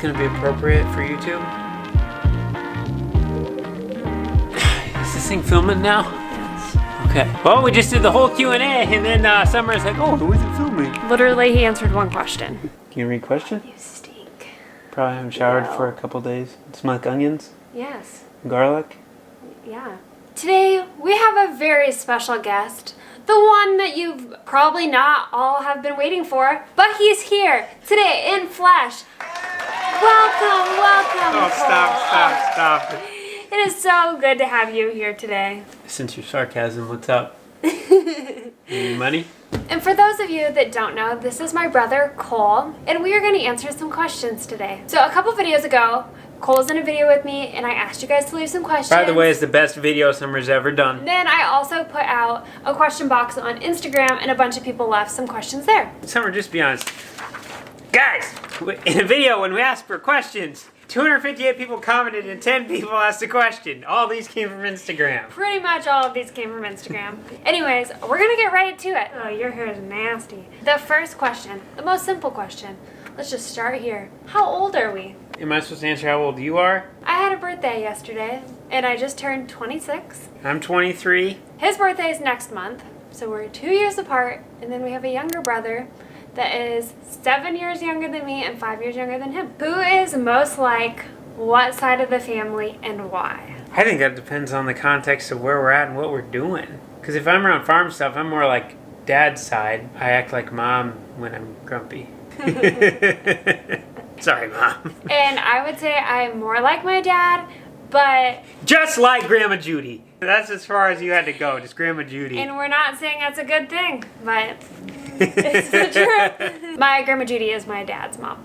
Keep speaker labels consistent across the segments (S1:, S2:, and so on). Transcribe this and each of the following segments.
S1: going to be appropriate for YouTube? Is this thing filming now?
S2: Yes.
S1: Okay. Well, we just did the whole Q&A, and then Summer's like, oh, who is it filming?
S2: Literally, he answered one question.
S1: Can you read question?
S2: You stink.
S1: Probably haven't showered
S2: No.
S1: for a couple days. Smell like onions?
S2: Yes.
S1: Garlic?
S2: Yeah. Today, we have a very special guest. The one that you've probably not all have been waiting for, but he's here today in flesh. Welcome, welcome.
S1: Oh,
S2: Cole.
S1: stop.
S2: It is so good to have you here today.
S1: Since your sarcasm, what's up? Any money?
S2: And for those of you that don't know, this is my brother, Cole, and we are going to answer some questions today. So a couple videos ago, Cole was in a video with me, and I asked you guys to leave some questions.
S1: By the way, it's the best video Summer's ever done.
S2: Then I also put out a question box on Instagram, and a bunch of people left some questions there.
S1: Summer, just be honest. Guys, in a video when we asked for questions, 258 people commented and 10 people asked a question. All these came from Instagram.
S2: Pretty much all of these came from Instagram. Anyways, we're gonna get right to it. Oh, your hair is nasty. The first question, the most simple question. Let's just start here. How old are we?
S1: Am I supposed to answer how old you are?
S2: I had a birthday yesterday, and I just turned 26.
S1: I'm 23.
S2: His birthday is next month, so we're 2 years apart, and then we have a younger brother that is 7 years younger than me and 5 years younger than him. Who is most like what side of the family and why?
S1: I think that depends on the context of where we're at and what we're doing. Because if I'm around farm stuff, I'm more like dad's side. I act like mom when I'm grumpy. Sorry, Mom.
S2: And I would say I'm more like my dad, but...
S1: Just like Grandma Judy. That's as far as you had to go, just Grandma Judy.
S2: And we're not saying that's a good thing, but it's the truth. My Grandma Judy is my dad's mom.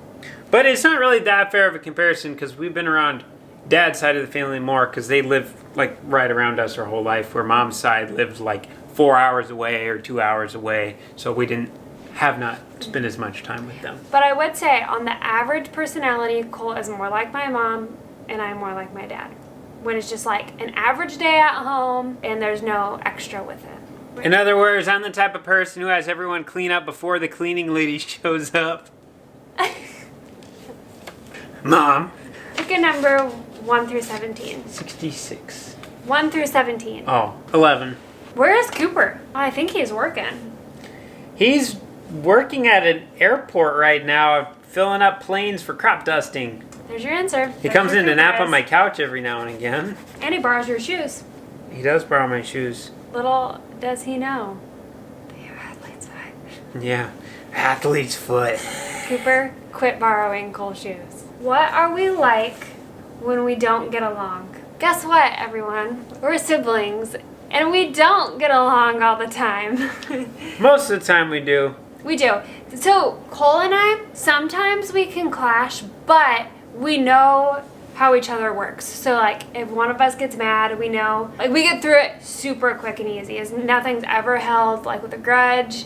S1: But it's not really that fair of a comparison because we've been around dad's side of the family more because they live like right around us our whole life, where mom's side lived like 4 hours away or 2 hours away. So we have not spent as much time with them.
S2: But I would say on the average personality, Cole is more like my mom and I'm more like my dad. When it's just like an average day at home and there's no extra with it.
S1: In other words, I'm the type of person who has everyone clean up before the cleaning lady shows up. Mom.
S2: Pick a number 1 through 17.
S1: 66.
S2: 1 through 17.
S1: Oh, 11.
S2: Where is Cooper? Oh, I think he's working.
S1: He's working at an airport right now, filling up planes for crop dusting.
S2: There's your answer.
S1: He comes in to nap on my couch every now and again.
S2: And he borrows your shoes.
S1: He does borrow my shoes.
S2: Little does he know. They have athlete's foot.
S1: Yeah, athlete's foot.
S2: Cooper, quit borrowing Cole's shoes. What are we like when we don't get along? Guess what, everyone? We're siblings, and we don't get along all the time.
S1: Most of the time we do.
S2: We do. So Cole and I, sometimes we can clash, but we know how each other works. So like if one of us gets mad, we know, like we get through it super quick and easy. As nothing's ever held like with a grudge.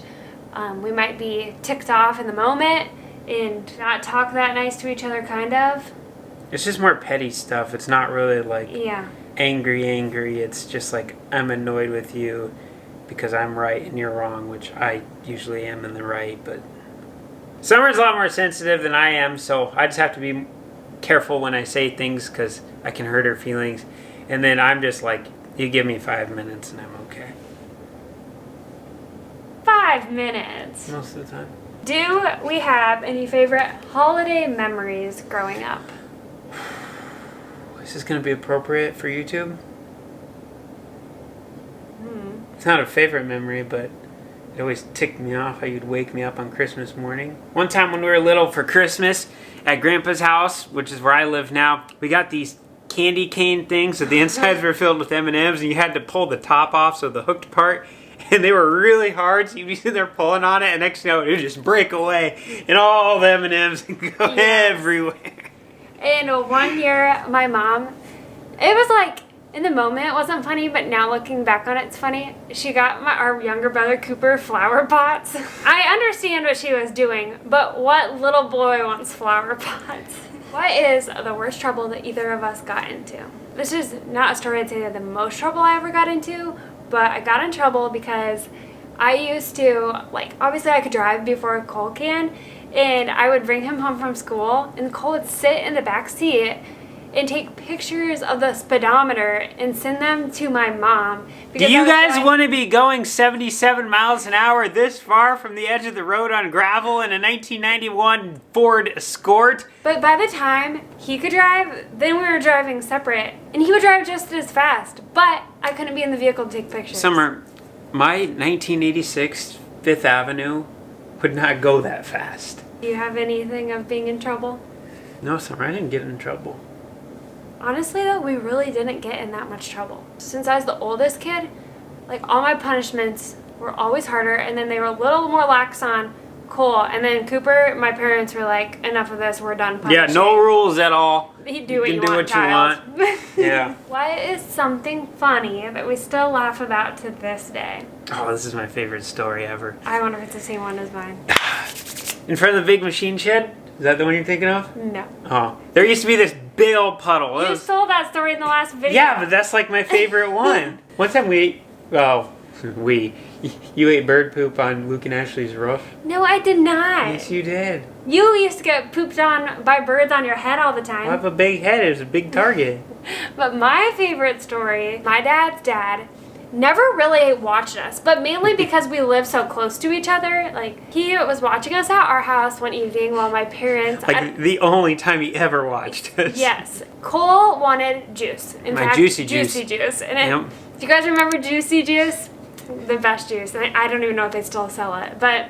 S2: We might be ticked off in the moment and not talk that nice to each other, kind of.
S1: It's just more petty stuff. It's not really like angry. It's just like I'm annoyed with you because I'm right and you're wrong, which I usually am in the right, but Summer's a lot more sensitive than I am, so I just have to be careful when I say things because I can hurt her feelings. And then I'm just like, you give me 5 minutes and I'm okay.
S2: 5 minutes.
S1: Most of the time.
S2: Do we have any favorite holiday memories growing up?
S1: Is this going to be appropriate for YouTube? It's not a favorite memory, but it always ticked me off how you'd wake me up on Christmas morning. One time when we were little for Christmas at Grandpa's house, which is where I live now, we got these candy cane things that the insides were filled with M&Ms, and you had to pull the top off, so the hooked part, and they were really hard, so you'd be sitting there pulling on it, and next thing you know, it would just break away, and all the M&Ms would go everywhere.
S2: And one year, my mom, it was like, in the moment, it wasn't funny, but now looking back on it, it's funny. She got our younger brother, Cooper, flower pots. I understand what she was doing, but what little boy wants flower pots? What is the worst trouble that either of us got into? This is not a story I'd say that the most trouble I ever got into, but I got in trouble because I used to, like, obviously I could drive before Cole can, And I would bring him home from school, and Cole would sit in the back seat and take pictures of the speedometer and send them to my mom.
S1: Do you guys want to be going 77 miles an hour this far from the edge of the road on gravel in a 1991 Ford Escort?
S2: But by the time he could drive, then we were driving separate. And he would drive just as fast. But I couldn't be in the vehicle to take pictures.
S1: Summer, my 1986 Fifth Avenue would not go that fast.
S2: Do you have anything of being in trouble?
S1: No, Summer, I didn't get in trouble.
S2: Honestly, though, we really didn't get in that much trouble. Since I was the oldest kid, like, all my punishments were always harder, and then they were a little more lax on Cole. And then Cooper, my parents were like, enough of this, we're done punishing.
S1: Yeah, no rules at all.
S2: You do what you want, child.
S1: Yeah.
S2: What is something funny that we still laugh about to this day?
S1: Oh, this is my favorite story ever.
S2: I wonder if it's the same one as mine.
S1: In front of the big machine shed? Is that the one you're thinking of?
S2: No.
S1: Oh. There used to be this big old puddle.
S2: You told that story in the last video.
S1: Yeah, but that's like my favorite one. One time you ate bird poop on Luke and Ashley's roof.
S2: No, I did not.
S1: Yes, you did.
S2: You used to get pooped on by birds on your head all the time.
S1: I have a big head. It was a big target.
S2: But my favorite story, my dad's dad never really watched us, but mainly because we live so close to each other. Like, he was watching us at our house one evening while my parents...
S1: Like, the only time he ever watched us.
S2: Yes. Cole wanted juice. In fact,
S1: juicy
S2: juice. And
S1: Yep.
S2: do you guys remember Juicy Juice? The best juice. And I don't even know if they still sell it. But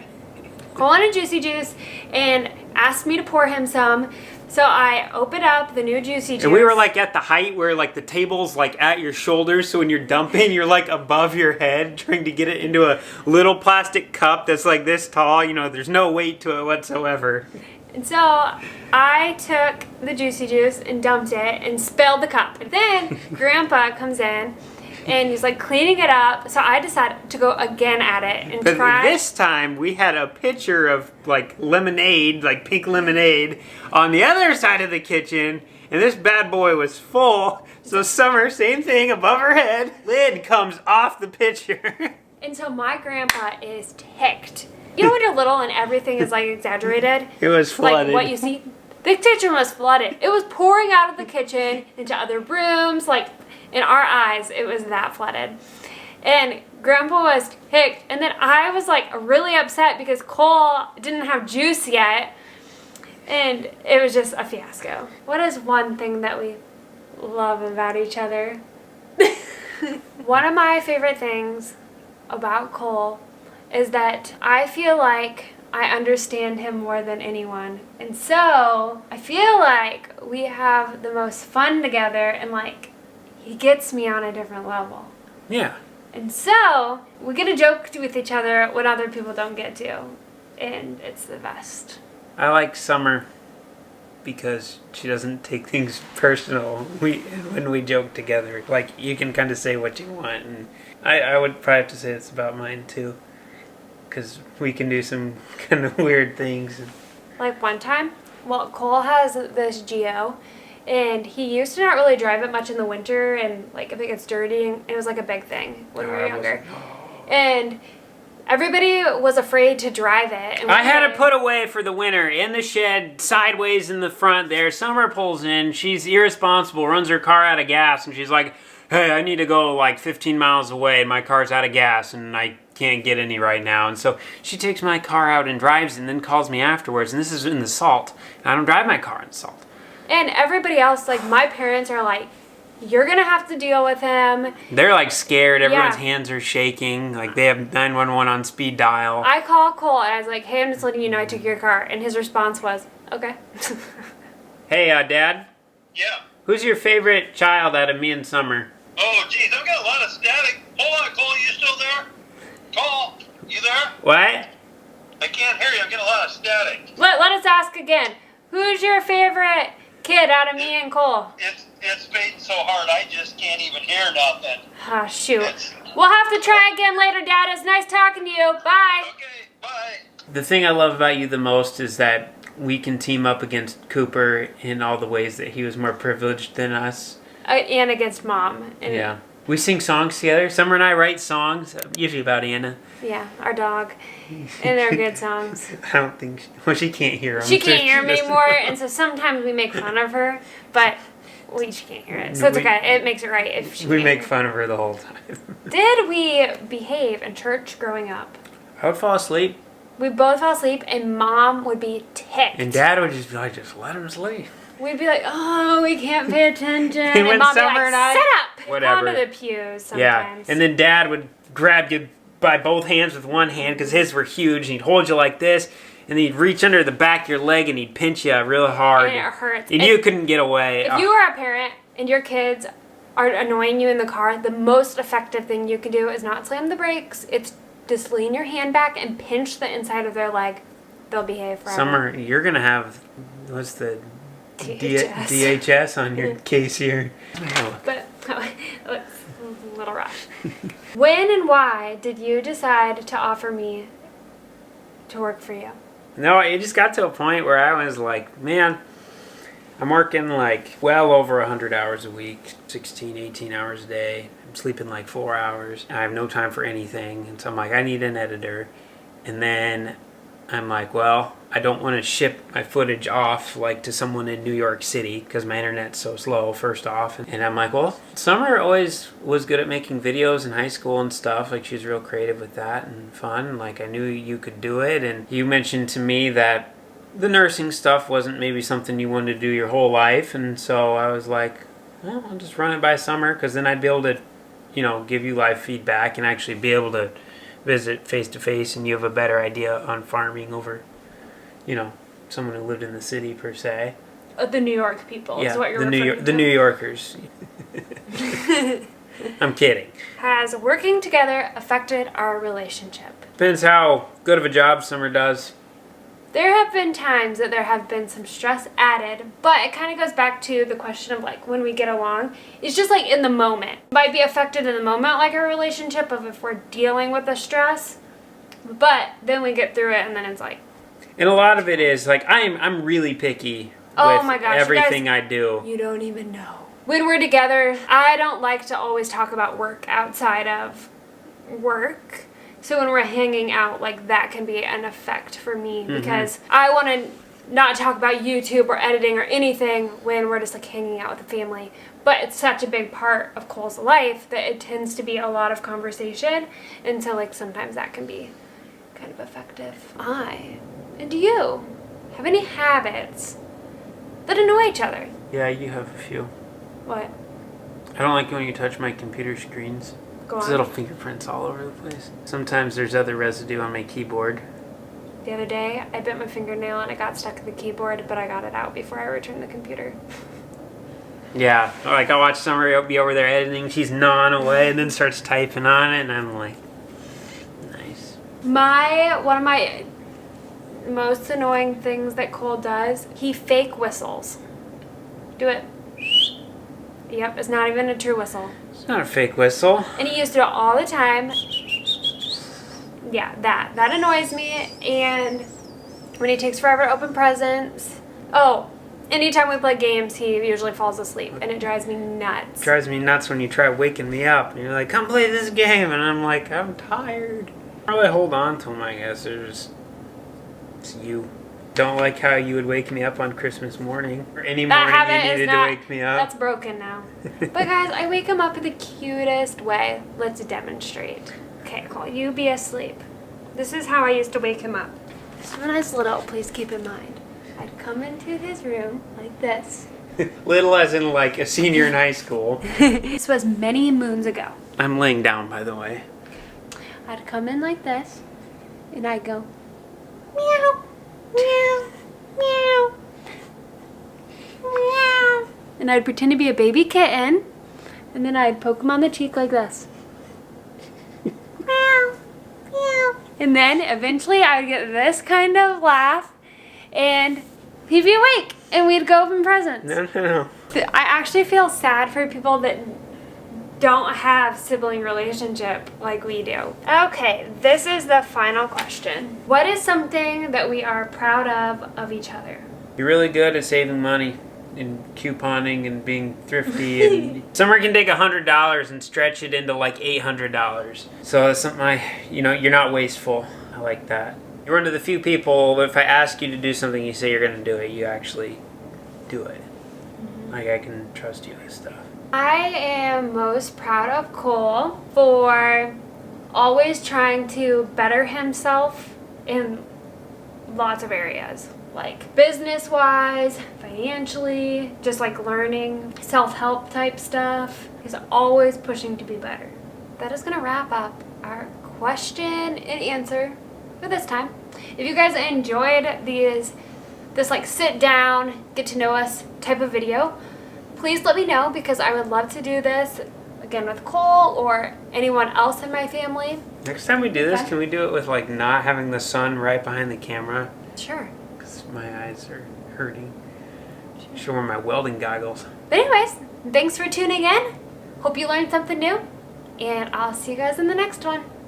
S2: Cole wanted Juicy Juice and asked me to pour him some. So I opened up the new Juicy Juice.
S1: And we were like at the height where like the table's like at your shoulders, so when you're dumping, you're like above your head trying to get it into a little plastic cup that's like this tall. You know, there's no weight to it whatsoever.
S2: And so I took the Juicy Juice and dumped it and spilled the cup. And then Grandpa comes in and he's like cleaning it up. So I decided to go again at it and
S1: But
S2: try.
S1: this time we had a pitcher of like lemonade, like pink lemonade, on the other side of the kitchen, and this bad boy was full. So Summer, same thing, above her head, lid comes off the pitcher.
S2: And so my grandpa is ticked. You know when you're little and everything is like exaggerated?
S1: It was flooded.
S2: Like what you see? The kitchen was flooded. It was pouring out of the kitchen into other rooms. Like, in our eyes, it was that flooded. And Grandpa was ticked. And then I was like really upset because Cole didn't have juice yet. And it was just a fiasco. What is one thing that we love about each other? One of my favorite things about Cole is that I feel like I understand him more than anyone. And so I feel like we have the most fun together, and like he gets me on a different level.
S1: Yeah.
S2: And so we get to joke with each other when other people don't get to. And it's the best.
S1: I like Summer because she doesn't take things personal when we joke together. Like, you can kind of say what you want, and I would probably have to say it's about mine too, because we can do some kind of weird things.
S2: Like one time, well, Cole has this Geo, and he used to not really drive it much in the winter, and like if it gets dirty, and it was like a big thing when we were younger. And everybody was afraid to drive it. And
S1: I had it put away for the winter in the shed, sideways in the front there. Summer pulls in. She's irresponsible, runs her car out of gas, and she's like, hey, I need to go like 15 miles away. My car's out of gas, and I can't get any right now. And so she takes my car out and drives and then calls me afterwards. And this is in the salt. And I don't drive my car in salt.
S2: And everybody else, like my parents are like, you're going to have to deal with him.
S1: They're like scared. Everyone's
S2: Yeah.
S1: hands are shaking. Like they have 911 on speed dial.
S2: I call Cole and I was like, hey, I'm just letting you know I took your car. And his response was, okay.
S1: Hey, Dad,
S3: Yeah.
S1: who's your favorite child out of me and Summer?
S3: Oh, geez, I've got a lot of static. Hold on, Cole, you still there? Cole, you there?
S1: What?
S3: I can't hear you. I'm getting a lot of static.
S2: Let us ask again. Who's your favorite kid out of me and Cole?
S3: It's fading so hard, I just can't even hear nothing.
S2: Ah, shoot.
S3: It's-
S2: We'll have to try again later, Dad. It's nice talking to you. Bye.
S3: Okay, bye.
S1: The thing I love about you the most is that we can team up against Cooper in all the ways that he was more privileged than us.
S2: And against Mom. And
S1: Yeah. We sing songs together. Summer and I write songs, usually about Anna.
S2: Yeah, our dog. And they're good songs.
S1: I don't think... she can't hear them.
S2: She can't hear them anymore, and so sometimes we make fun of her, but she can't hear it. So it's okay. It makes it right if she
S1: We
S2: can't
S1: make
S2: hear
S1: fun of her the whole time.
S2: Did we behave in church growing up?
S1: I would fall asleep.
S2: We both fell asleep, and Mom would be ticked.
S1: And Dad would just be like, just let him sleep.
S2: We'd be like, oh, we can't pay attention.
S1: And
S2: And
S1: when
S2: Mom would be
S1: Summer
S2: like,
S1: and I-
S2: sit up.
S1: Whatever.
S2: Onto the pews sometimes.
S1: Yeah, and then Dad would grab you by both hands with one hand because his were huge, and he'd hold you like this, and he'd reach under the back of your leg and he'd pinch you real hard.
S2: And it hurts.
S1: And you couldn't get away.
S2: If you are a parent and your kids are annoying you in the car, the most effective thing you can do is not slam the brakes. It's just lean your hand back and pinch the inside of their leg. They'll behave forever.
S1: Summer, you're going to have, what's the DHS on your case here.
S2: But it's a little rough. When and why did you decide to offer me to work for you?
S1: No, it just got to a point where I was like, man, I'm working like well over 100 hours a week, 16, 18 hours a day. I'm sleeping like 4 hours. I have no time for anything. And so I'm like, I need an editor. And then I'm like, well, I don't want to ship my footage off like to someone in New York City because my internet's so slow, first off. And I'm like, well, Summer always was good at making videos in high school and stuff. Like, she was real creative with that and fun. Like, I knew you could do it. And you mentioned to me that the nursing stuff wasn't maybe something you wanted to do your whole life. And so I was like, well, I'll just run it by Summer because then I'd be able to, give you live feedback and actually be able to visit face to face, and you have a better idea on farming over, someone who lived in the city per se.
S2: The New York people is what you're referring to.
S1: The New Yorkers. I'm kidding.
S2: Has working together affected our relationship?
S1: Depends how good of a job Summer does.
S2: There have been times that there have been some stress added, but it kind of goes back to the question of like when we get along. It's just like in the moment. Might be affected in the moment like our relationship of if we're dealing with the stress, but then we get through it and then it's like.
S1: And a lot of it is like I'm really picky with everything I do.
S2: You don't even know. When we're together, I don't like to always talk about work outside of work. So when we're hanging out, like that can be an effect for me because I want to not talk about YouTube or editing or anything when we're just like hanging out with the family. But it's such a big part of Cole's life that it tends to be a lot of conversation. And so like sometimes that can be kind of effective. And do you have any habits that annoy each other?
S1: Yeah, you have a few.
S2: What?
S1: I don't like when you touch my computer screens.
S2: Go
S1: There's
S2: on.
S1: little fingerprints all over the place. Sometimes there's other residue on my keyboard.
S2: The other day, I bit my fingernail and it got stuck in the keyboard, but I got it out before I returned the computer.
S1: Yeah, like I watch Summer be over there editing, she's gnawing away and then starts typing on it and I'm like, nice.
S2: One of my most annoying things that Cole does, he fake whistles. Do it. Yep, it's not even a true whistle.
S1: It's not a fake whistle.
S2: And he used to do it all the time. Yeah, that annoys me. And when he takes forever to open presents. Oh, anytime we play games, he usually falls asleep. And it drives me nuts.
S1: It drives me nuts when you try waking me up. And you're like, come play this game. And I'm like, I'm tired. Probably hold on to him, I guess. It's you. Don't like how you would wake me up on Christmas morning. Or any morning you needed to wake me up.
S2: That's broken now. But guys, I wake him up in the cutest way. Let's demonstrate. Okay, Cole, you be asleep. This is how I used to wake him up. So when I was little, please keep in mind, I'd come into his room like this.
S1: Little as in like a senior in high school.
S2: This was many moons ago.
S1: I'm laying down, by the way.
S2: I'd come in like this, and I'd go, meow. Meow, meow, meow. And I'd pretend to be a baby kitten, and then I'd poke him on the cheek like this. Meow, meow. And then eventually I'd get this kind of laugh, and he'd be awake, and we'd go open presents.
S1: No.
S2: I actually feel sad for people that don't have sibling relationship like we do. Okay, this is the final question. What is something that we are proud of each other?
S1: You're really good at saving money. and couponing and being thrifty. And Summer can take $100 and stretch it into like $800. So that's something you're not wasteful. I like that. You're one of the few people, if I ask you to do something, you say you're going to do it, you actually do it. Like, I can trust you with stuff.
S2: I am most proud of Cole for always trying to better himself in lots of areas. Like business-wise, financially, just like learning, self-help type stuff. He's always pushing to be better. That is going to wrap up our question and answer for this time. If you guys enjoyed this like sit down, get to know us type of video, please let me know, because I would love to do this again with Cole or anyone else in my family.
S1: Next time we do this, can we do it with like not having the sun right behind the camera?
S2: Sure.
S1: Because my eyes are hurting. Should wear my welding goggles.
S2: But anyways, thanks for tuning in. Hope you learned something new, and I'll see you guys in the next one.